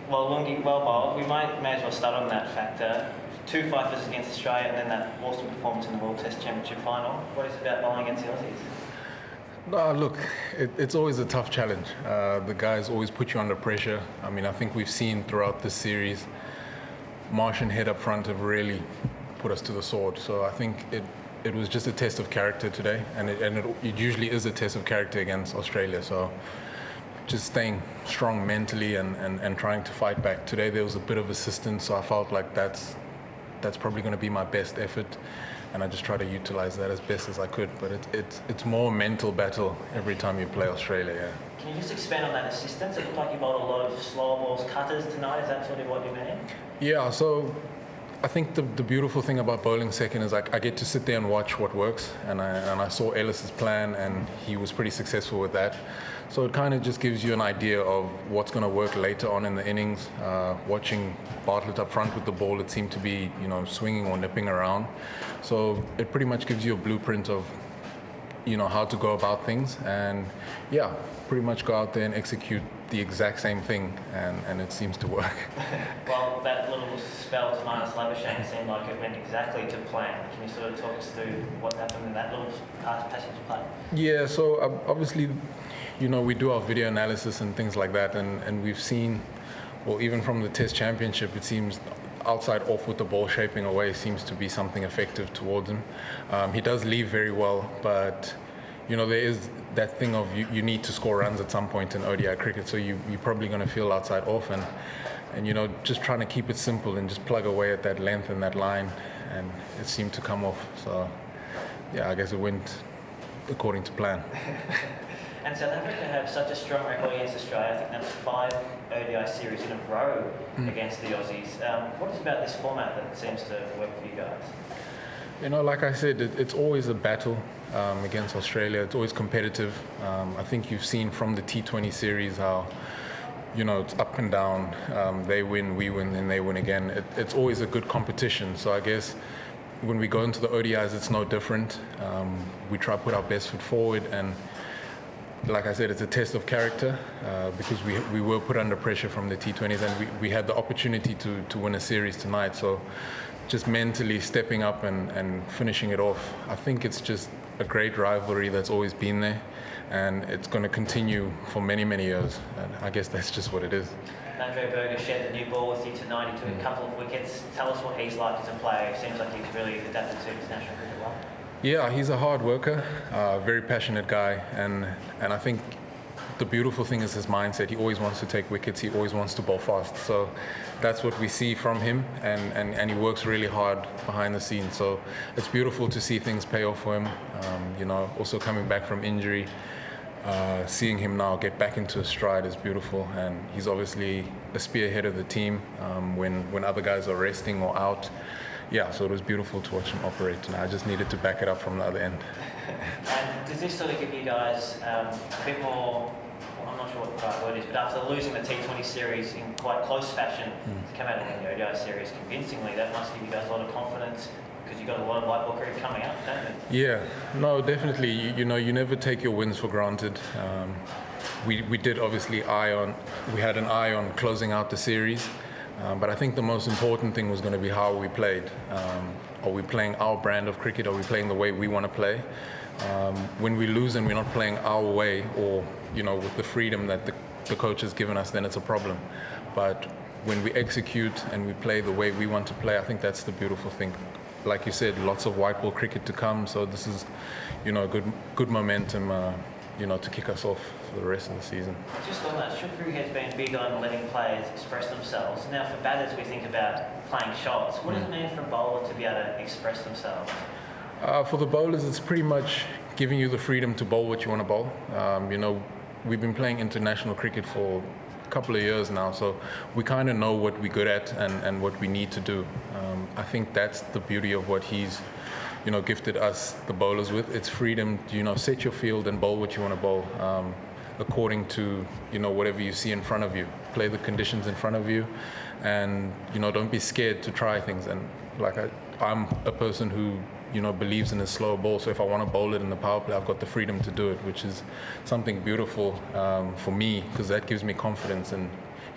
Well, Lungi, well bowled. We may as well start on that factor. 2 fifers against Australia and then that awesome performance in the World Test Championship final. What is it about bowling against the Aussies? No, look, it's always a tough challenge. The guys always put you under pressure. I mean, I think we've seen throughout this series, Marsh and Head up front have really put us to the sword. So I think it was just a test of character today, and it usually is a test of character against Australia. So just staying strong mentally and trying to fight back. Today there was a bit of assistance, so I felt like that's probably going to be my best effort, and I just try to utilize that as best as I could. But it's more a mental battle every time you play Australia. Yeah. Can you just expand on that assistance? It looked like you bowled a lot of slower balls, cutters tonight. Is that sort of what you mean? Yeah. So I think the beautiful thing about bowling second is I get to sit there and watch what works, and I saw Ellis's plan, and he was pretty successful with that. So it kind of just gives you an idea of what's going to work later on in the innings. Watching Bartlett up front with the ball, it seemed to be swinging or nipping around. So it pretty much gives you a blueprint of how to go about things, and yeah, pretty much go out there and execute the exact same thing, and it seems to work. Well, that little spell to minus Labuschagne seemed like it went exactly to plan. Can you sort of talk us through what happened in that little passage of play? Yeah, so obviously, we do our video analysis and things like that, and we've seen, well, even from the Test Championship, it seems outside off with the ball shaping away seems to be something effective towards him. He does leave very well, but there is that thing of you need to score runs at some point in ODI cricket, so you're probably going to feel outside off, and just trying to keep it simple and just plug away at that length and that line, and it seemed to come off. So yeah, I guess it went according to plan. And South Africa have such a strong record against Australia. I think that's 5 ODI series in a row against the Aussies. What is it about this format that seems to work for you guys? Like I said, it's always a battle against Australia. It's always competitive. I think you've seen from the T20 series how, it's up and down. They win, we win, then they win again. It's always a good competition. So I guess when we go into the ODIs, it's no different. We try to put our best foot forward, and like I said, it's a test of character because we were put under pressure from the T20s, and we had the opportunity to win a series tonight. So just mentally stepping up and finishing it off. I think it's just a great rivalry that's always been there, and it's going to continue for many, many years. And I guess that's just what it is. Andre Berger shared the new ball with you tonight. He took a couple of wickets. Tell us what he's like as a player. It seems like he's really adapted to international cricket well. Yeah, he's a hard worker, very passionate guy, and I think the beautiful thing is his mindset. He always wants to take wickets. He always wants to bowl fast. So that's what we see from him, and he works really hard behind the scenes. So it's beautiful to see things pay off for him. Also coming back from injury, seeing him now get back into his stride is beautiful, and he's obviously a spearhead of the team when other guys are resting or out. Yeah, so it was beautiful to watch him operate, and I just needed to back it up from the other end. And does this sort of give you guys a bit more, I'm not sure what the right word is, but after losing the T20 series in quite close fashion to come out of the ODI series convincingly, that must give you guys a lot of confidence because you've got a lot of white ball cricket coming up, don't you? Yeah, no, definitely. You never take your wins for granted. We did obviously we had an eye on closing out the series. But I think the most important thing was going to be how we played. Are we playing our brand of cricket? Are we playing the way we want to play? When we lose and we're not playing our way, or with the freedom that the coach has given us, then it's a problem. But when we execute and we play the way we want to play, I think that's the beautiful thing. Like you said, lots of white ball cricket to come. So this is, good momentum. To kick us off for the rest of the season. Just on that, Shukru has been big on letting players express themselves. Now for batters, we think about playing shots. What does it mean for a bowler to be able to express themselves? For the bowlers, it's pretty much giving you the freedom to bowl what you want to bowl. We've been playing international cricket for a couple of years now, so we kind of know what we're good at and what we need to do. I think that's the beauty of what he's gifted us, the bowlers, with. It's freedom, set your field and bowl what you want to bowl according to, whatever you see in front of you. Play the conditions in front of you, and, don't be scared to try things. And like I'm a person who, believes in a slower ball. So if I want to bowl it in the power play, I've got the freedom to do it, which is something beautiful for me, because that gives me confidence. And,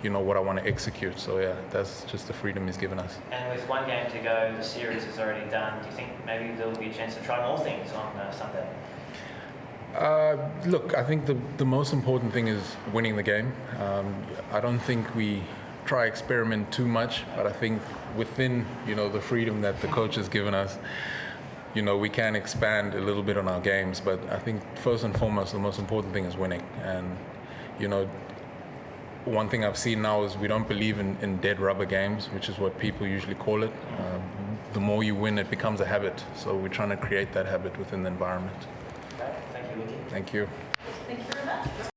what I want to execute. So yeah, that's just the freedom he's given us. And with one game to go, the series is already done. Do you think maybe there'll be a chance to try more things on Sunday? Look, I think the most important thing is winning the game. I don't think we try experiment too much, but I think within the freedom that the coach has given us, we can expand a little bit on our games. But I think first and foremost, the most important thing is winning. And one thing I've seen now is we don't believe in dead rubber games, which is what people usually call it. The more you win, it becomes a habit. So we're trying to create that habit within the environment. Okay, thank you, Lungi. Thank you. Thank you very much.